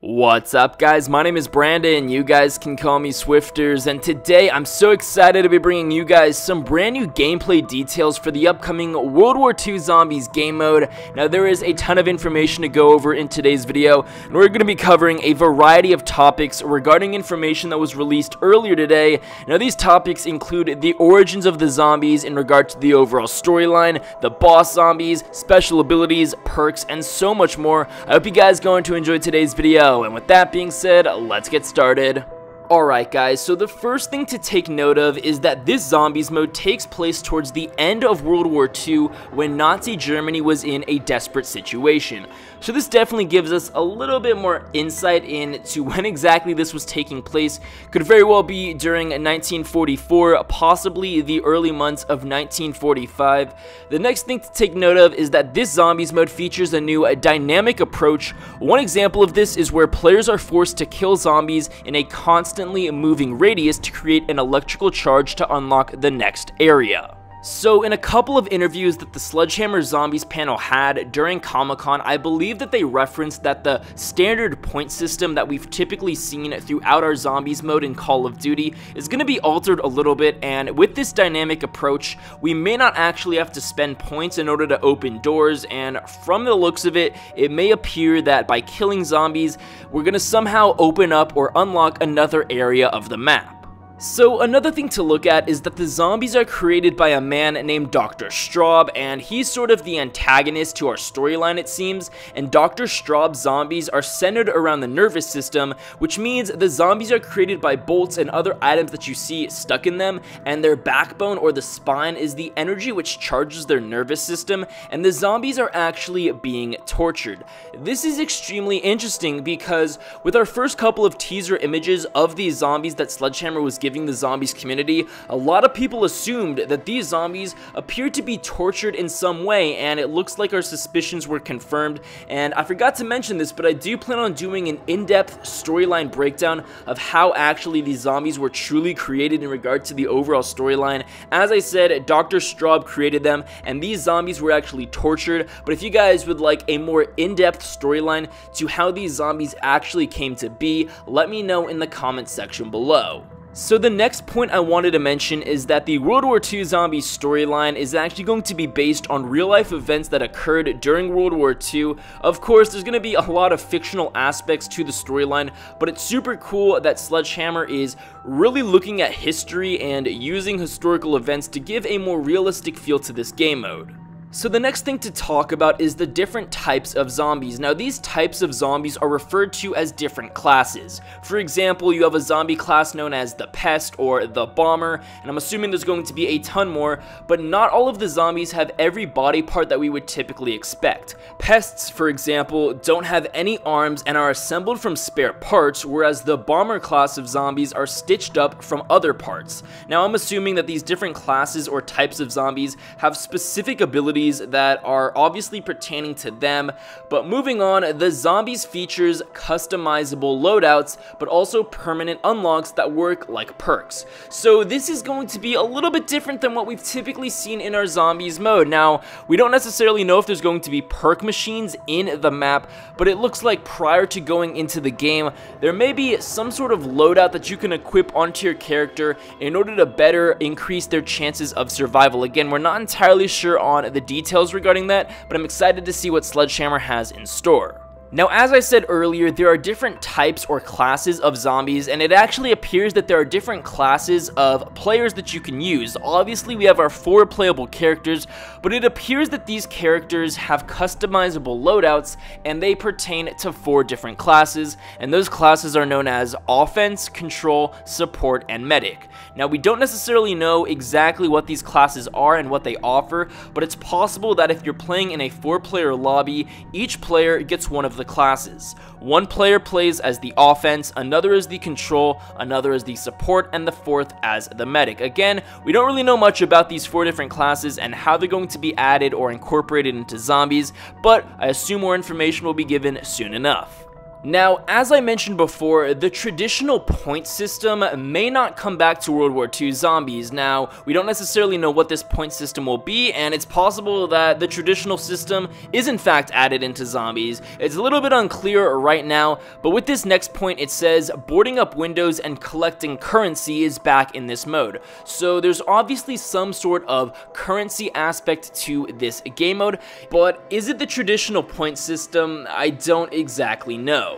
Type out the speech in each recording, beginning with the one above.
What's up guys, my name is Brandon, you guys can call me Swifterrs, and today I'm so excited to be bringing you guys some brand new gameplay details for the upcoming World War II Zombies game mode. Now there is a ton of information to go over in today's video, and we're going to be covering a variety of topics regarding information that was released earlier today. Now these topics include the origins of the zombies in regard to the overall storyline, the boss zombies, special abilities, perks, and so much more. I hope you guys are going to enjoy today's video. And with that being said, let's get started. Alright guys, so the first thing to take note of is that this zombies mode takes place towards the end of World War II when Nazi Germany was in a desperate situation. So this definitely gives us a little bit more insight into when exactly this was taking place. Could very well be during 1944, possibly the early months of 1945. The next thing to take note of is that this zombies mode features a new dynamic approach. One example of this is where players are forced to kill zombies in a constantly moving radius to create an electrical charge to unlock the next area. So in a couple of interviews that the Sledgehammer Zombies panel had during Comic-Con, I believe that they referenced that the standard point system that we've typically seen throughout our zombies mode in Call of Duty is going to be altered a little bit, and with this dynamic approach, we may not actually have to spend points in order to open doors, and from the looks of it, it may appear that by killing zombies, we're going to somehow open up or unlock another area of the map. So another thing to look at is that the zombies are created by a man named Dr. Straub, and he's sort of the antagonist to our storyline, it seems, and Dr. Straub's zombies are centered around the nervous system, which means the zombies are created by bolts and other items that you see stuck in them, and their backbone or the spine is the energy which charges their nervous system, and the zombies are actually being tortured. This is extremely interesting because with our first couple of teaser images of these zombies that Sledgehammer was giving the zombies community, a lot of people assumed that these zombies appeared to be tortured in some way, and it looks like our suspicions were confirmed. And I forgot to mention this, but I do plan on doing an in-depth storyline breakdown of how actually these zombies were truly created in regard to the overall storyline. As I said, Dr. Straub created them, and these zombies were actually tortured. But if you guys would like a more in-depth storyline to how these zombies actually came to be, let me know in the comment section below. So the next point I wanted to mention is that the World War II Zombies storyline is actually going to be based on real-life events that occurred during World War II. Of course, there's going to be a lot of fictional aspects to the storyline, but it's super cool that Sledgehammer is really looking at history and using historical events to give a more realistic feel to this game mode. So the next thing to talk about is the different types of zombies. Now these types of zombies are referred to as different classes. For example, you have a zombie class known as the Pest or the Bomber, and I'm assuming there's going to be a ton more, but not all of the zombies have every body part that we would typically expect. Pests, for example, don't have any arms and are assembled from spare parts, whereas the Bomber class of zombies are stitched up from other parts. Now I'm assuming that these different classes or types of zombies have specific abilities that are obviously pertaining to them. But moving on, the zombies features customizable loadouts, but also permanent unlocks that work like perks. So this is going to be a little bit different than what we've typically seen in our zombies mode. Now, we don't necessarily know if there's going to be perk machines in the map, but it looks like prior to going into the game, there may be some sort of loadout that you can equip onto your character in order to better increase their chances of survival. Again, we're not entirely sure on the details regarding that, but I'm excited to see what Sledgehammer has in store. Now, as I said earlier, there are different types or classes of zombies, and it actually appears that there are different classes of players that you can use. Obviously, we have our 4 playable characters, but it appears that these characters have customizable loadouts, and they pertain to 4 different classes, and those classes are known as Offense, Control, Support, and Medic. Now, we don't necessarily know exactly what these classes are and what they offer, but it's possible that if you're playing in a 4-player lobby, each player gets one of the classes. One player plays as the offense, another as the control, another as the support, and the 4th as the medic. Again, we don't really know much about these 4 different classes and how they're going to be added or incorporated into zombies, but I assume more information will be given soon enough. Now, as I mentioned before, the traditional point system may not come back to World War II Zombies. Now, we don't necessarily know what this point system will be, and it's possible that the traditional system is in fact added into Zombies. It's a little bit unclear right now, but with this next point, it says boarding up windows and collecting currency is back in this mode. So there's obviously some sort of currency aspect to this game mode, but is it the traditional point system? I don't exactly know.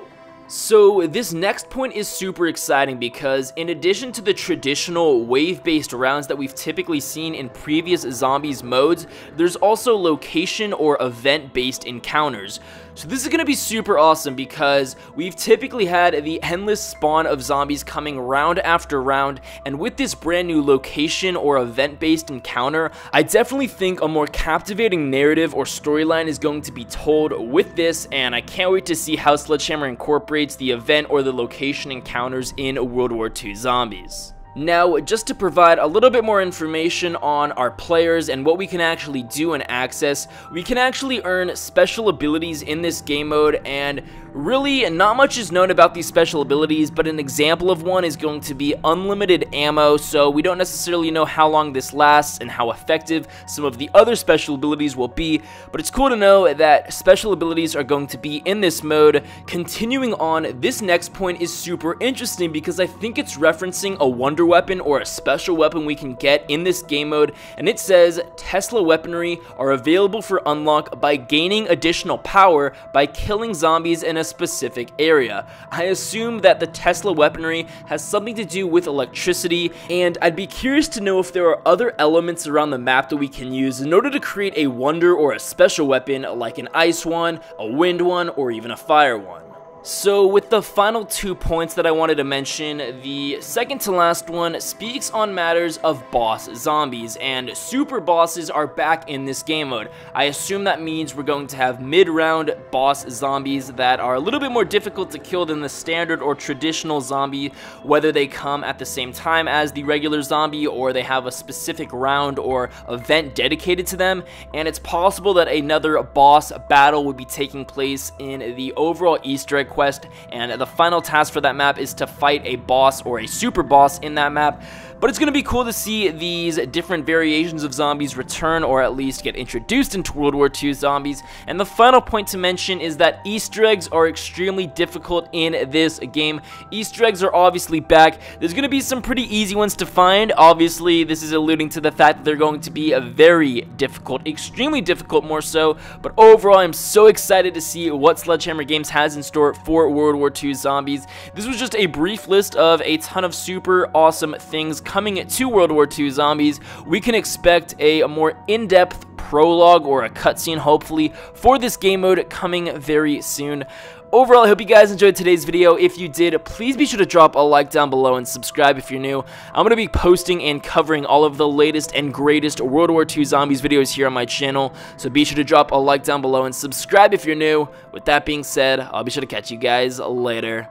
So this next point is super exciting because in addition to the traditional wave-based rounds that we've typically seen in previous Zombies modes, there's also location or event-based encounters. So this is going to be super awesome because we've typically had the endless spawn of zombies coming round after round, and with this brand new location or event-based encounter, I definitely think a more captivating narrative or storyline is going to be told with this, and I can't wait to see how Sledgehammer incorporates the event or the location encounters in World War II Zombies. Now, just to provide a little bit more information on our players and what we can actually do and access, we can actually earn special abilities in this game mode, and really not much is known about these special abilities, but an example of one is going to be unlimited ammo, so we don't necessarily know how long this lasts and how effective some of the other special abilities will be, but it's cool to know that special abilities are going to be in this mode. Continuing on, this next point is super interesting because I think it's referencing a wonder weapon or a special weapon we can get in this game mode, and it says Tesla weaponry are available for unlock by gaining additional power by killing zombies in a specific area. I assume that the Tesla weaponry has something to do with electricity, and I'd be curious to know if there are other elements around the map that we can use in order to create a wonder or a special weapon like an ice one, a wind one, or even a fire one. So with the final 2 points that I wanted to mention, the second to last one speaks on matters of boss zombies, and super bosses are back in this game mode. I assume that means we're going to have mid-round boss zombies that are a little bit more difficult to kill than the standard or traditional zombie, whether they come at the same time as the regular zombie or they have a specific round or event dedicated to them, and it's possible that another boss battle would be taking place in the overall Easter egg quest, and the final task for that map is to fight a boss or a super boss in that map. But it's going to be cool to see these different variations of zombies return, or at least get introduced into World War II Zombies. And the final point to mention is that Easter eggs are extremely difficult in this game. Easter eggs are obviously back. There's going to be some pretty easy ones to find. Obviously, this is alluding to the fact that they're going to be very difficult, extremely difficult more so. But overall, I'm so excited to see what Sledgehammer Games has in store for World War II Zombies. This was just a brief list of a ton of super awesome things coming to World War II Zombies. We can expect a more in-depth prologue or a cutscene, hopefully, for this game mode coming very soon. Overall, I hope you guys enjoyed today's video. If you did, please be sure to drop a like down below and subscribe if you're new. I'm going to be posting and covering all of the latest and greatest World War II Zombies videos here on my channel, so be sure to drop a like down below and subscribe if you're new. With that being said, I'll be sure to catch you guys later.